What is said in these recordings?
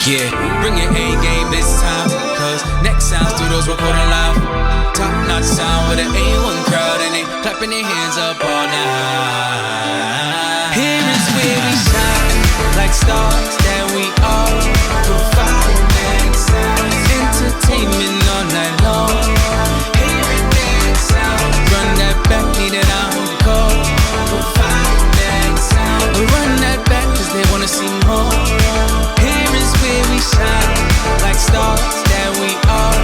Yeah, bring your A game this time, cause next sound studios recording live. Top notch sound with an A1 crowd and they clapping their hands up all night. Here is where we shine, like stars that we are. Providing next sound, entertainment all night long. Hearing next sound, run that back, need it encore. Providing next sound, run that back cause they wanna see more. Here is where we shine, like stars that we are.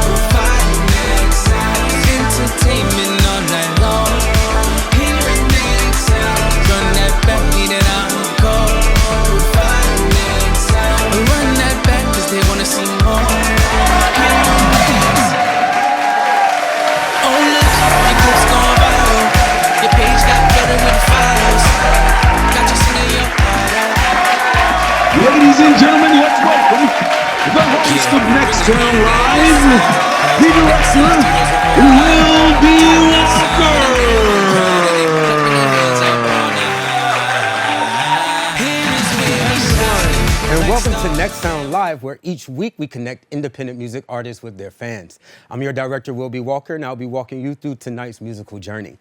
Providing next sound, entertainment all night long. Hearing next sound, run that back, need it encore. Providing next sound, run that back cause they wanna see more. Hearing next. Oh look, your clip's going viral. Your page got better with the files. Got you singing your heart out. Ladies and gentlemen, let's welcome the host of Next Town Live, the wrestler, Will B. And welcome to Next Sound Live, where each week we connect independent music artists with their fans. I'm your director, Will B. Walker, and I'll be walking you through tonight's musical journey.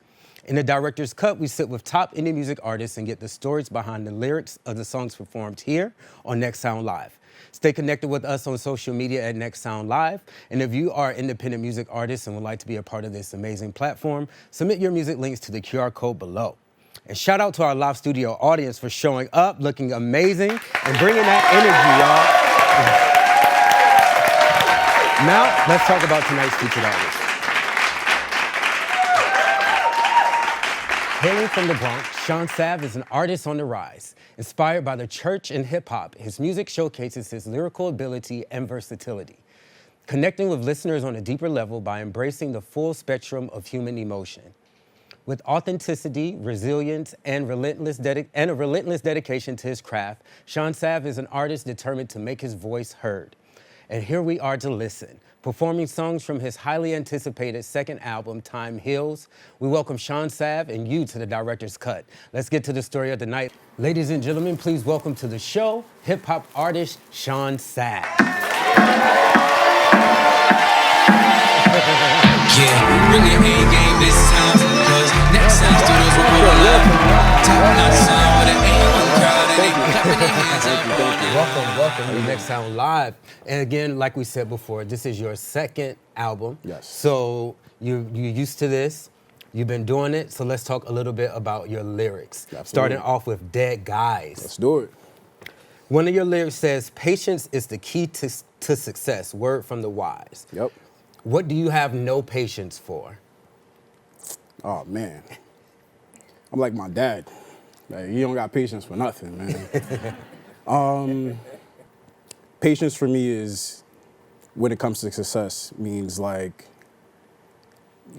In the Director's Cut, we sit with top indie music artists and get the stories behind the lyrics of the songs performed here on Next Sound Live. Stay connected with us on social media at Next Sound Live. And if you are an independent music artist and would like to be a part of this amazing platform, submit your music links to the QR code below. And shout out to our live studio audience for showing up, looking amazing, and bringing that energy, y'all. Now, let's talk about tonight's featured artist. Hailing from the Bronx, Shawn Sav is an artist on the rise. Inspired by the church and hip-hop, his music showcases his lyrical ability and versatility, connecting with listeners on a deeper level by embracing the full spectrum of human emotion. With authenticity, resilience, and a relentless dedication to his craft, Shawn Sav is an artist determined to make his voice heard. And here we are to listen. Performing songs from his highly anticipated second album, Time Heals, we welcome Shawn Sav and you to the Director's Cut. Let's get to the story of the night. Ladies and gentlemen, please welcome to the show, hip-hop artist Shawn Sav. Yeah, bring your A game this time, cause next sound studios recording live. Top notch sound with an A1 crowd and they clapping their hands up all night. Welcome to Next Sound Live. And again, like we said before, this is your second album. Yes. So you're used to this. You've been doing it. So let's talk a little bit about your lyrics. Absolutely. Starting off with Dead Guys. Let's do it. One of your lyrics says, patience is the key to success, word from the wise. Yep. What do you have no patience for? Oh, man. I'm like my dad. Like, he don't got patience for nothing, man. Patience for me is, when it comes to success, means like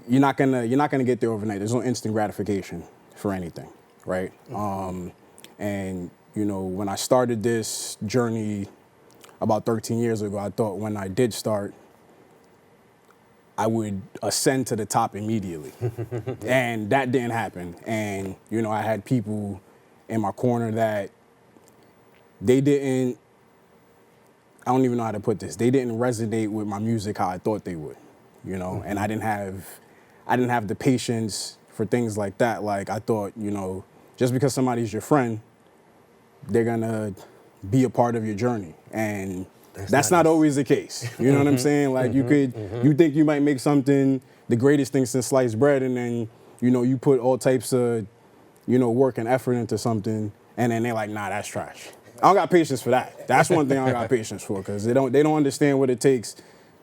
you're not gonna get there overnight. There's no instant gratification for anything, right? And you know, when I started this journey about 13 years ago, I thought when I did start, I would ascend to the top immediately. And that didn't happen. And, you know, I had people in my corner that I don't even know how to put this. They didn't resonate with my music how I thought they would, you know? And I didn't have the patience for things like that. Like, I thought, you know, just because somebody's your friend, they're gonna be a part of your journey. And that's not always the case. You know what I'm saying? Like you think you might make something the greatest thing since sliced bread, and then, you know, you put all types of, you know, work and effort into something, and then they're like, nah, that's trash. I don't got patience for that. That's one thing I don't got patience for, because they don't understand what it takes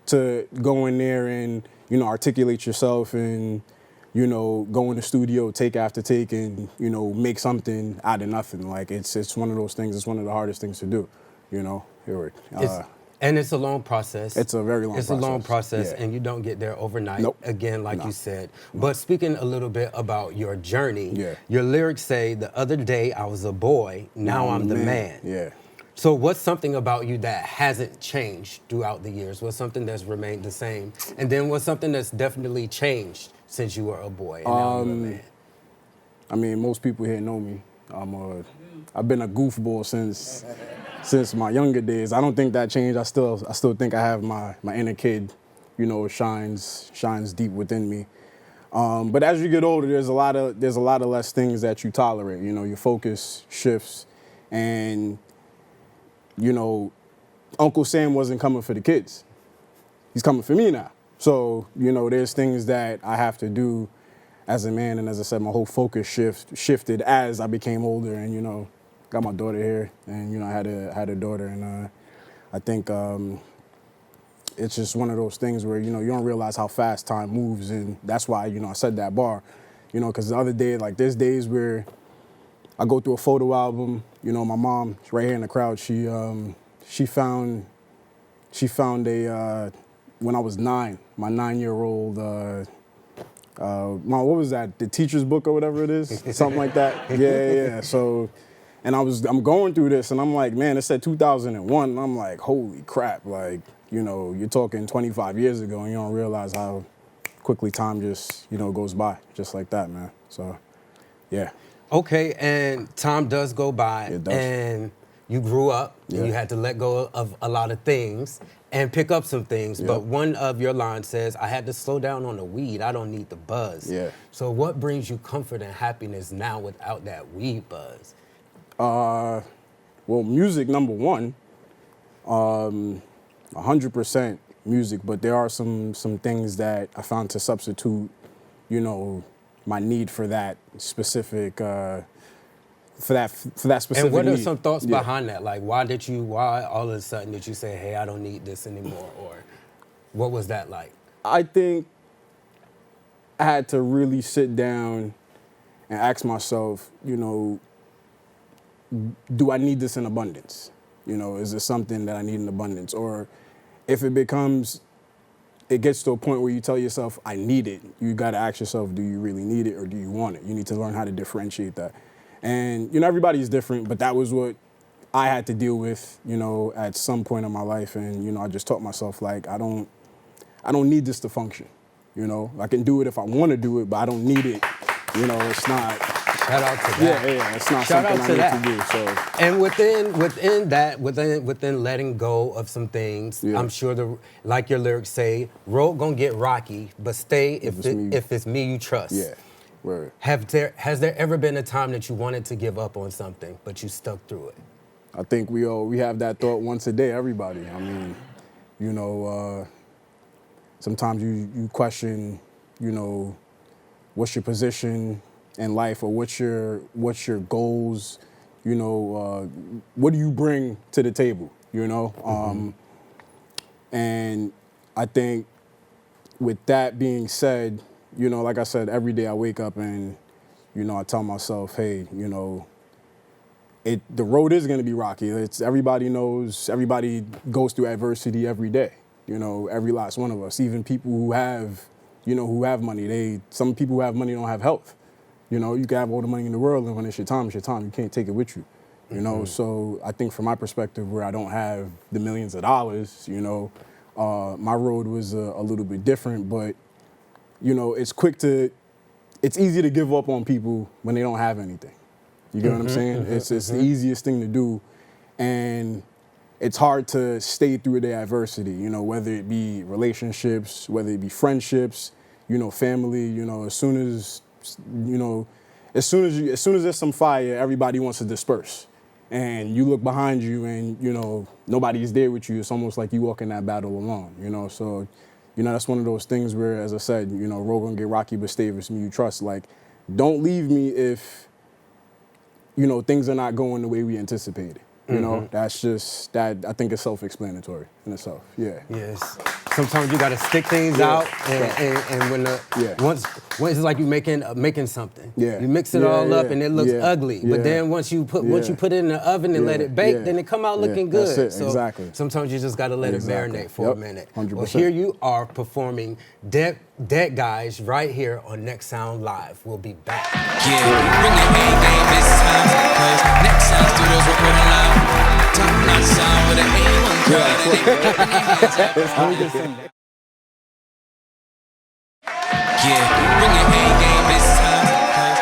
to go in there and, you know, articulate yourself and, you know, go in the studio take after take and, you know, make something out of nothing. Like it's one of those things. It's one of the hardest things to do, you know. And it's a long process. It's a very long process. It's a long process, yeah. And you don't get there overnight, Nope. again, like No. you said. No. But speaking a little bit about your journey, yeah. Your lyrics say, the other day I was a boy, now I'm the man. Yeah. So what's something about you that hasn't changed throughout the years? What's something that's remained the same? And then what's something that's definitely changed since you were a boy and now you're a man? I mean, most people here know me. I'm a I've been a goofball since my younger days. I don't think that changed. I still think I have my inner kid, you know, shines deep within me. But as you get older, there's a lot of less things that you tolerate. You know, your focus shifts, and you know, Uncle Sam wasn't coming for the kids. He's coming for me now. So, you know, there's things that I have to do as a man, and as I said, my whole focus shifted as I became older, and you know, got my daughter here, and you know, I had a daughter, and I think it's just one of those things where, you know, you don't realize how fast time moves, and that's why, you know, I said that bar, you know, because the other day, like, there's days where I go through a photo album, you know, my mom, she's right here in the crowd, she found a, when I was 9, my 9-year-old, Mom, what was that, the teacher's book or whatever it is? Something like that? Yeah. So, and I'm going through this, and I'm like, man, it said 2001, and I'm like, holy crap, like, you know, you're talking 25 years ago, and you don't realize how quickly time just, you know, goes by, just like that, man. So, yeah. Okay, and time does go by, It does. and you grew up, Yeah. and you had to let go of a lot of things and pick up some things, but one of your lines says, I had to slow down on the weed, I don't need the buzz. Yeah. So what brings you comfort and happiness now without that weed buzz? Well, music, number one, 100% music, but there are some things that I found to substitute, you know, my need for that specific, for that specific And what are need. some thoughts Yeah. behind that? Like, why all of a sudden did you say, hey, I don't need this anymore? Or what was that like? I think I had to really sit down and ask myself, you know, do I need this in abundance? You know, is this something that I need in abundance? Or if it gets to a point where you tell yourself, I need it, you gotta ask yourself, do you really need it or do you want it? You need to learn how to differentiate that. And, you know, everybody's different, but that was what I had to deal with, you know, at some point in my life. And, you know, I just taught myself, like, I don't need this to function. You know, I can do it if I want to do it, but I don't need it. You know, it's not. Shout out to that. Yeah, it's not Shout something out to I that. need to do. So. And within letting go of some things, Yeah. I'm sure like your lyrics say, road gonna get rocky, but stay if it's me you trust. Yeah, word. Has there ever been a time that you wanted to give up on something, but you stuck through it? I think we have that thought once a day, everybody. I mean, you know, sometimes you question, you know, what's your position in life, or what's your goals, you know, what do you bring to the table, you know? And I think with that being said, you know, like I said, every day I wake up and, you know, I tell myself, hey, you know, the road is going to be rocky. Everybody knows, everybody goes through adversity every day. You know, every last one of us, even people who have money. Some people who have money don't have health. You know, you can have all the money in the world, and when it's your time, you can't take it with you. You know, so I think from my perspective, where I don't have the millions of dollars, you know, my road was a little bit different. But, you know, it's easy to give up on people when they don't have anything. You get what I'm saying? It's the easiest thing to do, and it's hard to stay through the adversity, you know, whether it be relationships, whether it be friendships, you know, family, you know, as soon as there's some fire, everybody wants to disperse. And you look behind you and, you know, nobody's there with you. It's almost like you walk in that battle alone, you know? So, you know, that's one of those things where, as I said, you know, road gonna get rocky, but stay with me you trust. Like, don't leave me if, you know, things are not going the way we anticipated. You know, that's just, that I think is self-explanatory in itself. Yeah. Yes. Sometimes you gotta stick things out, and when once it's like you making something. Yeah. You mix it all up and it looks Yeah. ugly. Yeah. But then once you put it in the oven and let it bake, then it come out looking good. That's it. So Exactly. sometimes you just gotta let Exactly. it marinate for a minute. 100%. Well, here you are performing Dead Guys right here on Next Sound Live. We'll be back. Yeah, bring your A game this time, cause Next Sound Studios will put on live. Top notch sound with an A1 crowd, and they clapping their hands up. Yeah, bring your A game this time, cause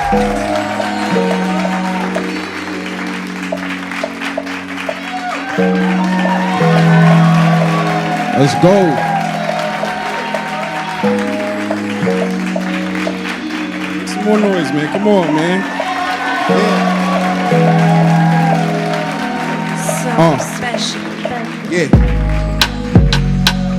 Let's go. Make some more noise, man. Come on, man. Yeah. Special. Yeah.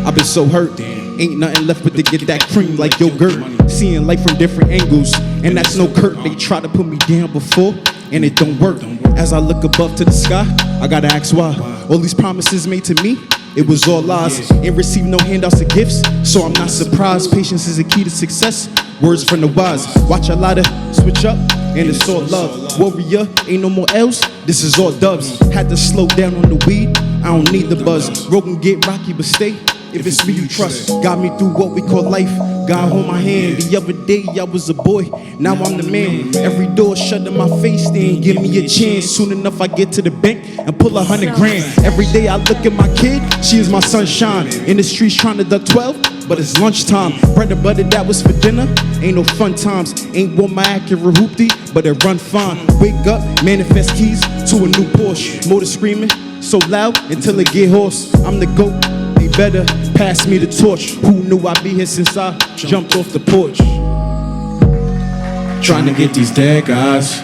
I've been so hurt. Ain't nothing left but to get that cream like yogurt. Seeing life from different angles, and that's no curtain. They try to put me down before, and it don't work. As I look above to the sky, I gotta ask why. All these promises made to me, it was all lies. Ain't received no handouts or gifts, so I'm not surprised. Patience is a key to success. Words from the wise. Watch a lot of switch up, and it's all love. Warrior, ain't no more L's, this is all dubs. Had to slow down on the weed, I don't need the buzz. Road can get rocky, but stay. If it's me you trust, got me through what we call life. God hold my hand. The other day I was a boy, now I'm the man. Every door shut in my face, they ain't give me a chance. Soon enough I get to the bank and pull 100 grand. Every day I look at my kid, she is my sunshine. In the streets trying to duck 12, but it's lunchtime. Bread and butter that was for dinner, ain't no fun times. Ain't want my Acura hoopty, but it run fine. Wake up, manifest keys to a new Porsche. Motor screaming so loud until it get hoarse. I'm the GOAT. They better pass me the torch. Who knew I'd be here since I jumped off the porch? Trying to get these dead guys,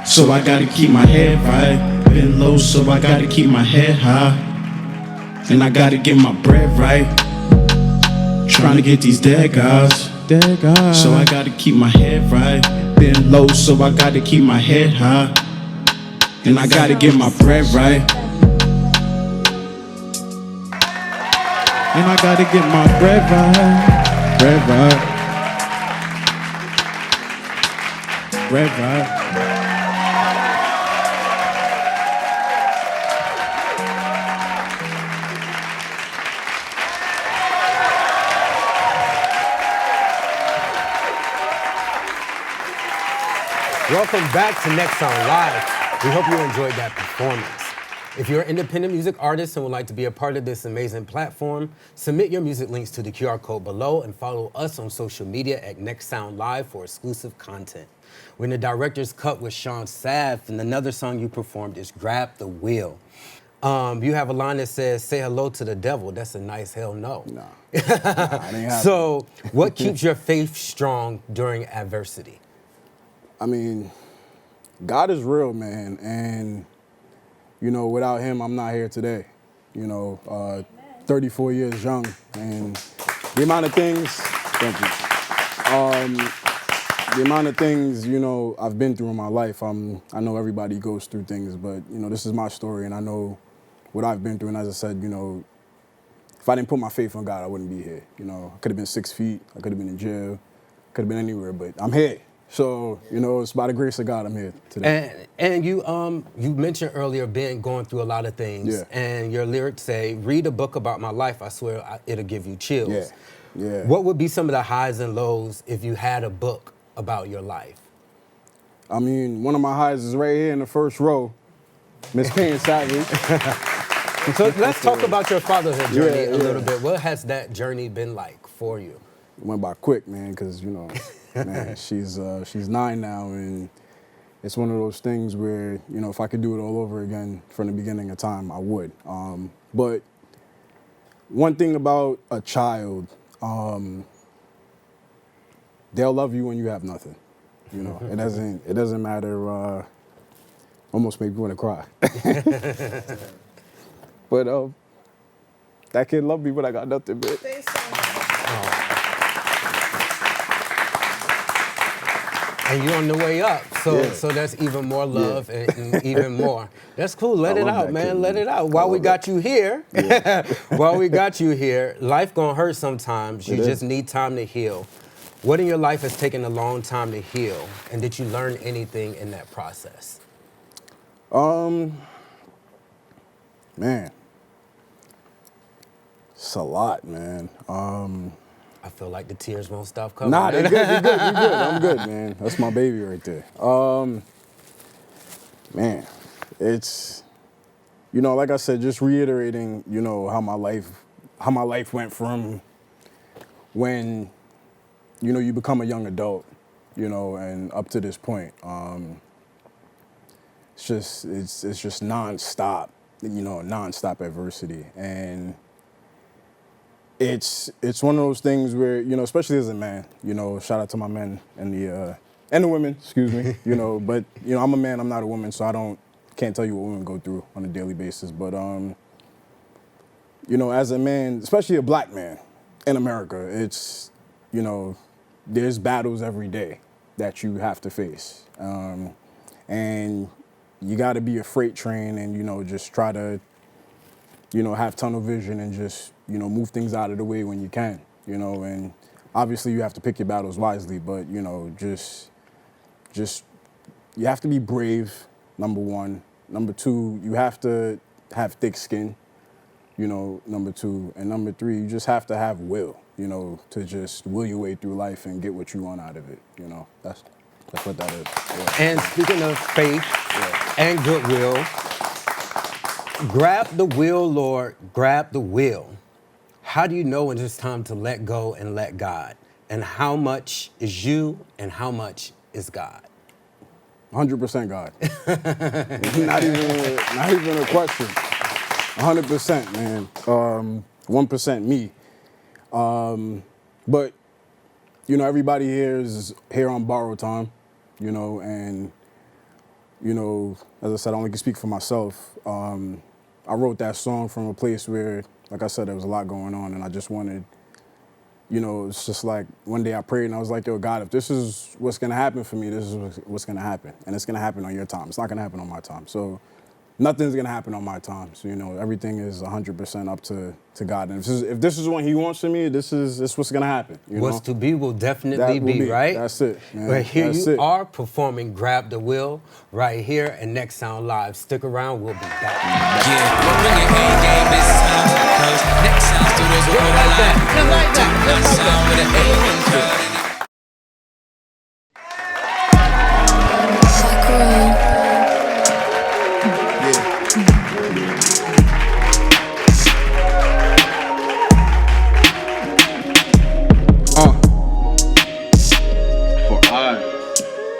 so I gotta keep my head right. Been low, so I gotta keep my head high. And I gotta get my bread right. Trying to get these dead guys, so I gotta keep my head right. Been low, so I gotta keep my head high. And I gotta get my bread right. And I gotta get my bread right. Bread right. Bread right. Welcome back to Next Song Live. We hope you enjoyed that performance. If you're an independent music artist and would like to be a part of this amazing platform, submit your music links to the QR code below and follow us on social media at Next Sound Live for exclusive content. We're in the director's cut with Shawn Sav, and another song you performed is Grab the Wheel. You have a line that says, say hello to the devil. That's a nice hell no. Nah, it ain't happening. So what keeps your faith strong during adversity? I mean, God is real, man, and you know, without him, I'm not here today. You know, 34 years young, and the amount of things, thank you. The amount of things, you know, I've been through in my life. I know everybody goes through things, but, you know, this is my story, and I know what I've been through, and as I said, you know, if I didn't put my faith on God, I wouldn't be here. You know, I could have been 6 feet, I could have been in jail, could have been anywhere, but I'm here. So, you know, it's by the grace of God I'm here today. And you mentioned earlier going through a lot of things, Yeah. and your lyrics say, read a book about my life, I swear it'll give you chills. Yeah, yeah. What would be some of the highs and lows if you had a book about your life? I mean, one of my highs is right here in the first row, Miss Payne Savage. So let's talk about your fatherhood journey Yeah, a little yeah. bit. What has that journey been like for you? It went by quick, man, because, you know, man, she's 9 now, and it's one of those things where, you know, if I could do it all over again from the beginning of time, I would. But one thing about a child, they'll love you when you have nothing. You know, it doesn't matter. Almost made me want to cry. But that kid loved me when I got nothing, man. And you're on the way up, so Yeah. so that's even more love and even more. That's cool. Let I it love out, that man. kid, Let man. it out. I While we love got you here, while we got you here, life gonna hurt sometimes. You It just is. need time to heal. What in your life has taken a long time to heal, and did you learn anything in that process? Man, it's a lot, man. I feel like the tears won't stop coming. Nah, they good, you good, you good. I'm good, man. That's my baby right there. Man, it's, you know, like I said, just reiterating, you know, how my life went from when, you know, you become a young adult, you know, and up to this point. It's just nonstop, nonstop adversity. And it's one of those things where, especially as a man, shout out to my men and the women, excuse me, but I'm a man, I'm not a woman, so can't tell you what women go through on a daily basis. But as a man, especially a black man in America, it's, there's battles every day that you have to face. And you got to be a freight train and, just try to, have tunnel vision and just, move things out of the way when you can, and obviously you have to pick your battles wisely, but, just you have to be brave, number one. Number two, you have to have thick skin, number two. And number three, you just have to have will, to just will your way through life and get what you want out of it, That's what that is. Yeah. And speaking of faith and goodwill, grab the wheel, Lord, grab the wheel. How do you know when it's time to let go and let God? And how much is you and how much is God? 100% God. not even a question. 100%, man. 1% me. But, everybody here is here on borrowed time, and, as I said, I only can speak for myself. I wrote that song from a place where, like I said, there was a lot going on, and I just wanted, it's just like one day I prayed and I was like, yo, God, if this is what's going to happen for me, this is what's going to happen. And it's going to happen on your time. It's not going to happen on my time. So nothing's going to happen on my time. So, everything is 100% up to God. And if this is what he wants from me, this is what's going to happen. What's to be will definitely be, right? That's it, man. But here That's you it. are performing Grab the Wheel right here and Next Sound Live. Stick around, we'll be back. Yeah, bring your A game this time, cause next sound studios will put a line. Top sound with an A1 crowd.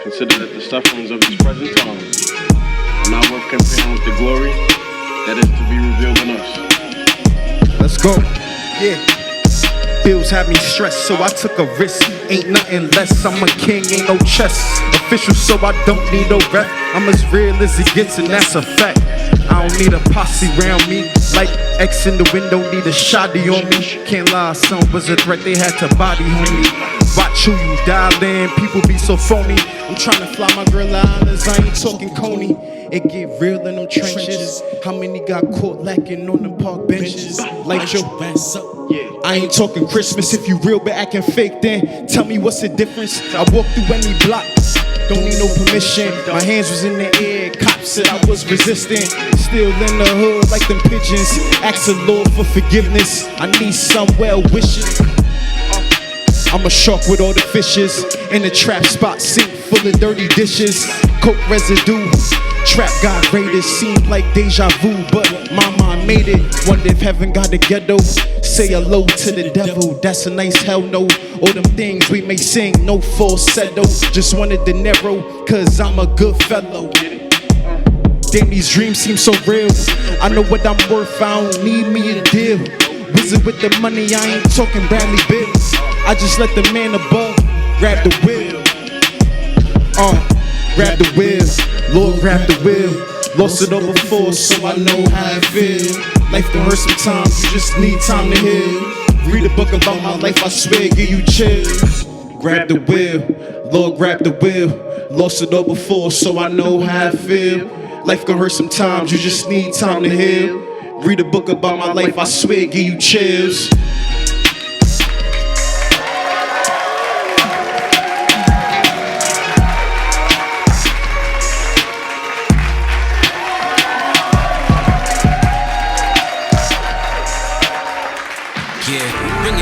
Consider that the sufferings of this present time are not worth comparing with the glory that is to be revealed in us. Let's go. Yeah. Bills had me stressed, so I took a risk. Ain't nothing less. I'm a king, ain't no chess. Official, so I don't need no rep. I'm as real as it gets, and that's a fact. I don't need a posse around me. Like X in the window, need a shoddy on me. Can't lie, son was a threat, they had to body on me. Watch who you dial in, people be so phony. I'm trying to fly my girl islands, I ain't talking Coney. It get real in them trenches. How many got caught lacking on them park benches? Like yo, I ain't talking Christmas. If you real but acting fake, then tell me what's the difference. I walk through any block, don't need no permission. My hands was in the air, cops said I was resisting. Still in the hood like them pigeons. Ask the Lord for forgiveness, I need some well wishes. I'm a shark with all the fishes. In the trap spot, sink full of dirty dishes. Coke residue, trap got raided. Seemed like deja vu, but mama made it. Wonder if heaven got the ghetto. Say hello to the devil, that's a nice hell no. All them things we may sing, no falsetto. Just wanted the narrow, cause I'm a good fellow. Damn, these dreams seem so real. I know what I'm worth, I don't need me a deal. Wizard with the money, I ain't talking Bradley Bills. I just let the man above grab the wheel. Grab the wheel, Lord grab the wheel. Lost it all before, so I know how it feels. Life can hurt sometimes, you just need time to heal. Read a book about my life, I swear, give you chills. Grab the wheel, Lord grab the wheel. Lost it all before, so I know how it feel. Life can hurt sometimes, you just need time to heal. Read a book about my life, I swear, give you chills.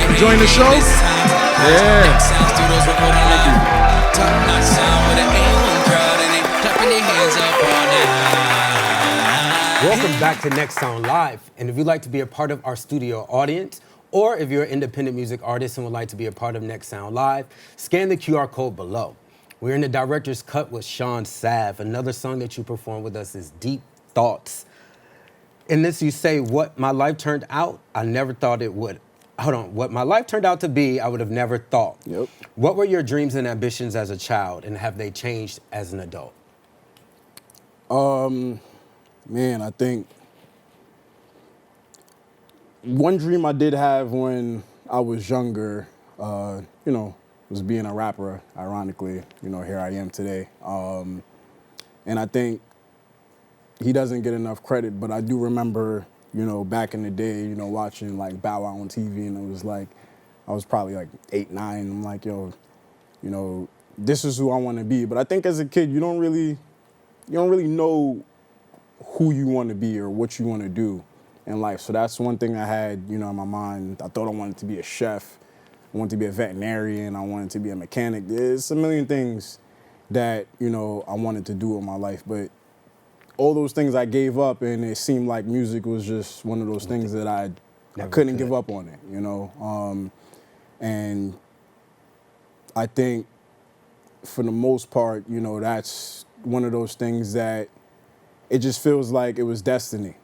Enjoying the show? Yeah. Welcome back to Next Sound Live. And if you'd like to be a part of our studio audience, or if you're an independent music artist and would like to be a part of Next Sound Live, scan the QR code below. We're in the director's cut with Shawn Sav. Another song that you perform with us is Deep Thoughts. In this, you say, what my life turned out, I never thought it would. Hold on. What my life turned out to be, I would have never thought. Yep. What were your dreams and ambitions as a child, and have they changed as an adult? Man, I think one dream I did have when I was younger, was being a rapper, ironically. Here I am today. And I think he doesn't get enough credit, but I do remember, back in the day, watching like Bow Wow on TV, and it was like, I was probably like 8, 9. I'm like, yo, this is who I want to be. But I think as a kid, you don't really know who you want to be or what you want to do in life. So that's one thing I had, in my mind. I thought I wanted to be a chef. I wanted to be a veterinarian. I wanted to be a mechanic. There's a million things that, I wanted to do in my life. But all those things I gave up, and it seemed like music was just one of those things that I couldn't give up on it, And I think for the most part, that's one of those things that it just feels like it was destiny,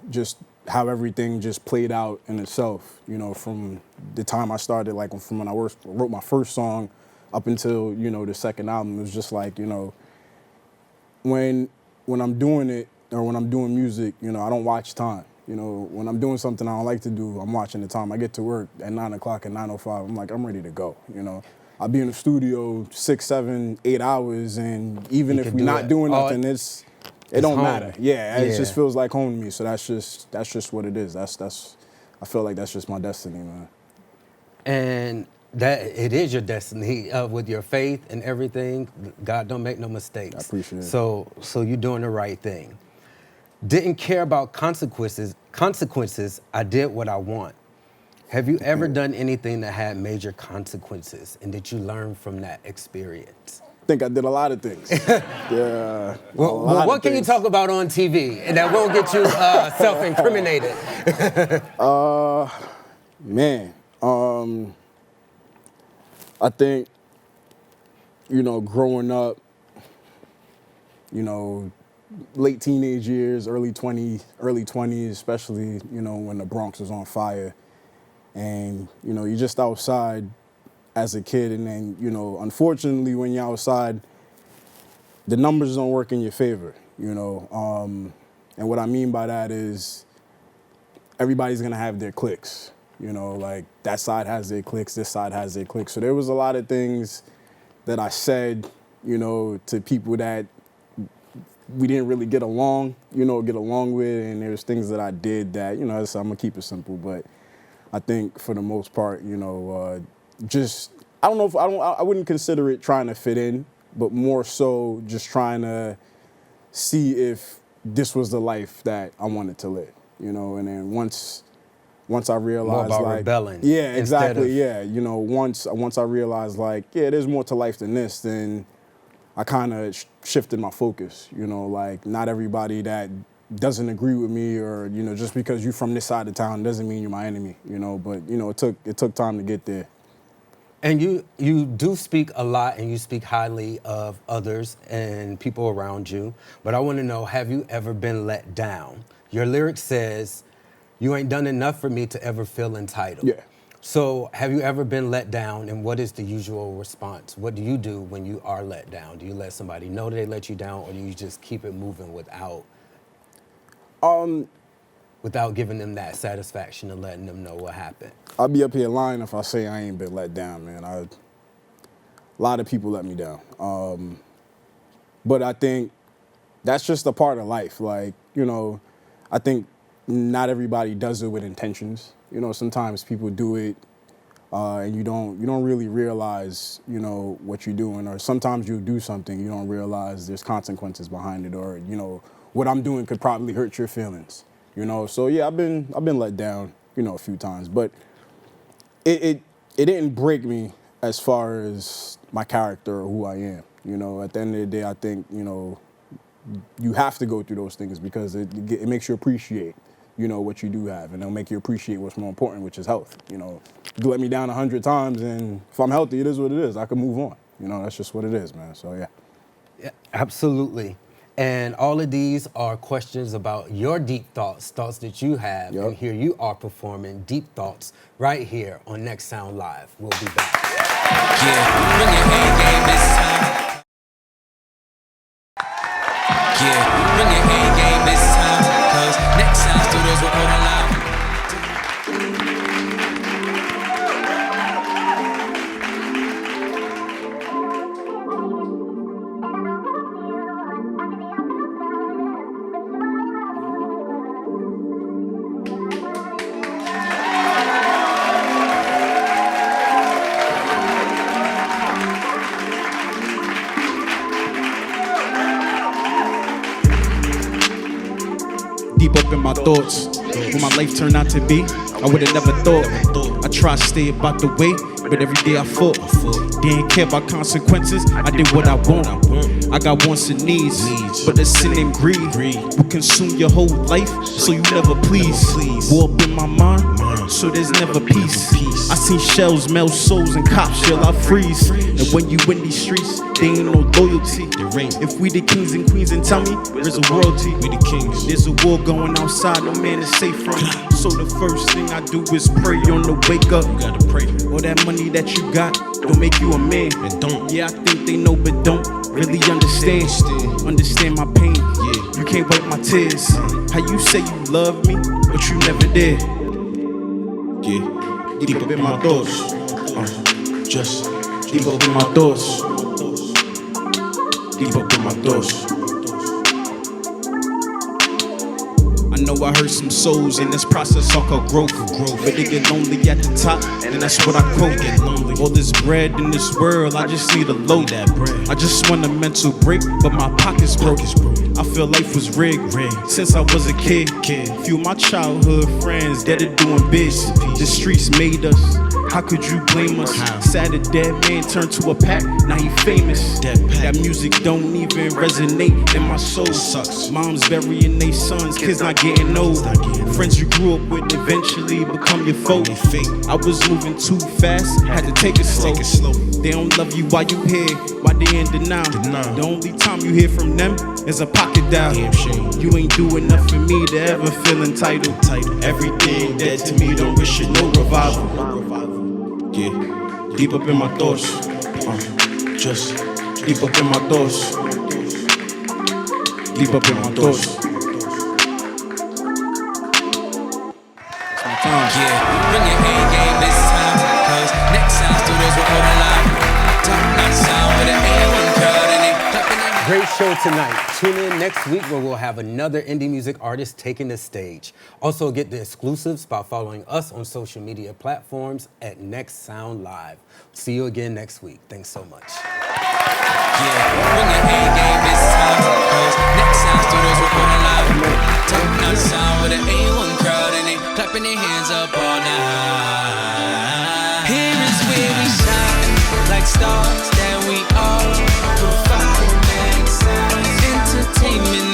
just how everything just played out in itself, from the time I started, like from when I wrote my first song up until, the second album. It was just like, when I'm doing it or when I'm doing music, I don't watch time. When I'm doing something I don't like to do, I'm watching the time. I get to work at 9 o'clock and 9:05. I'm like, I'm ready to go. I'll be in the studio 6, 7, 8 hours, and even if we're not doing nothing, it don't matter. Yeah, it just feels like home to me. So that's just what it is. I feel like that's just my destiny, man. And that it is your destiny with your faith and everything. God don't make no mistakes. I appreciate it. So you're doing the right thing. Didn't care about consequences. I did what I want. Have you ever done anything that had major consequences, and did you learn from that experience? I think I did a lot of things. Yeah. Well, what can you talk about on TV and that won't get you self-incriminated? Man, I think, growing up, late teenage years, early 20s, especially, when the Bronx was on fire. And, you're just outside as a kid. And then, unfortunately, when you're outside, the numbers don't work in your favor, And what I mean by that is everybody's going to have their cliques. Like that side has their cliques, this side has their cliques. So there was a lot of things that I said, to people that we didn't really get along with. And there's things that I did that, I'm going to keep it simple. But I think for the most part, I wouldn't consider it trying to fit in, but more so just trying to see if this was the life that I wanted to live, And then once I realized, more about like, rebelling. Yeah, exactly. Yeah, once I realized, like, yeah, there's more to life than this, then I kind of shifted my focus. Like, not everybody that doesn't agree with me, or just because you're from this side of town doesn't mean you're my enemy. But it took time to get there. And you do speak a lot, and you speak highly of others and people around you. But I want to know, have you ever been let down? Your lyric says, "You ain't done enough for me to ever feel entitled." Yeah. So have you ever been let down, and what is the usual response? What do you do when you are let down? Do you let somebody know they let you down, or do you just keep it moving without giving them that satisfaction and letting them know what happened? I'll be up here lying if I say I ain't been let down, man. A lot of people let me down. But I think that's just a part of life. Like, I think not everybody does it with intentions. Sometimes people do it and you don't really realize, what you're doing. Or sometimes you do something, you don't realize there's consequences behind it, or, what I'm doing could probably hurt your feelings. So yeah, I've been let down, a few times, but it didn't break me as far as my character or who I am. At the end of the day, I think, you have to go through those things because it makes you appreciate, what you do have, and it'll make you appreciate what's more important, which is health. You let me down 100 times, and if I'm healthy, it is what it is. I can move on. That's just what it is, man. So yeah. Yeah, absolutely. And all of these are questions about your deep thoughts, thoughts that you have. Yep. And here you are performing Deep Thoughts right here on Next Sound Live. We'll be back. Yeah, bring your A game this time. Yeah, bring your A game this time. Cause Next Sound Studios recording live. Deep up in my thoughts, what my life turned out to be, I would've never thought. I tried to stay about the way, but every day I fought. Didn't care about consequences, I did what I want. I got wants and needs, but the sin and greed will consume your whole life, so you never please. War up in my mind, so there's never peace. I seen shells melt souls and cops shell I freeze. And when you in these streets, there ain't no loyalty. If we the kings and queens, and tell me, where's the royalty? We the kings. There's a war going outside, no man is safe from. So the first thing I do is pray on the wake up. You gotta pray. All that money that you got don't make you a man. And don't. Yeah, I think they know, but don't really understand. Understand my pain. Yeah. You can't wipe my tears. How you say you love me, but you never did. Yeah. Deep up in my thoughts. Just deep up in my thoughts. Deep up in my thoughts. I know I hurt some souls in this process all called growth. But they get lonely at the top, and that's what I quote. All this bread in this world, I just need a load. I just want a mental break, but my pocket's broke. I feel life was rigged since I was a kid. Few of my childhood friends that are doing biz. The streets made us. How could you blame us? Sad a dead man turned to a pack, now he famous. That music don't even resonate in my soul. Moms burying their sons, kids not getting old. Friends you grew up with eventually become your foe. I was moving too fast, had to take it slow. They don't love you while you here, while they in denial. The only time you hear from them is a pocket dial. You ain't do enough for me to ever feel entitled. Everything dead to me, don't wish it no revival. Yeah, deep up in my thoughts. Just deep up in my thoughts. Deep up in my thoughts. Yeah, bring your A game this time. Cause Next Sound Studios recording live. Top notch sound with an A1 crowd and they clapping their Great show tonight. Tune in next week where we'll have another indie music artist taking the stage. Also get the exclusives by following us on social media platforms at Next Sound Live. See you again next week. Thanks so much. Yeah, bring your A game this time. Cause Next Sound Studios recording live. Top notch sound with an A1 crowd and they clapping their hands up all night. Here is where we shine like stars that we all provide. Next Sound entertainment.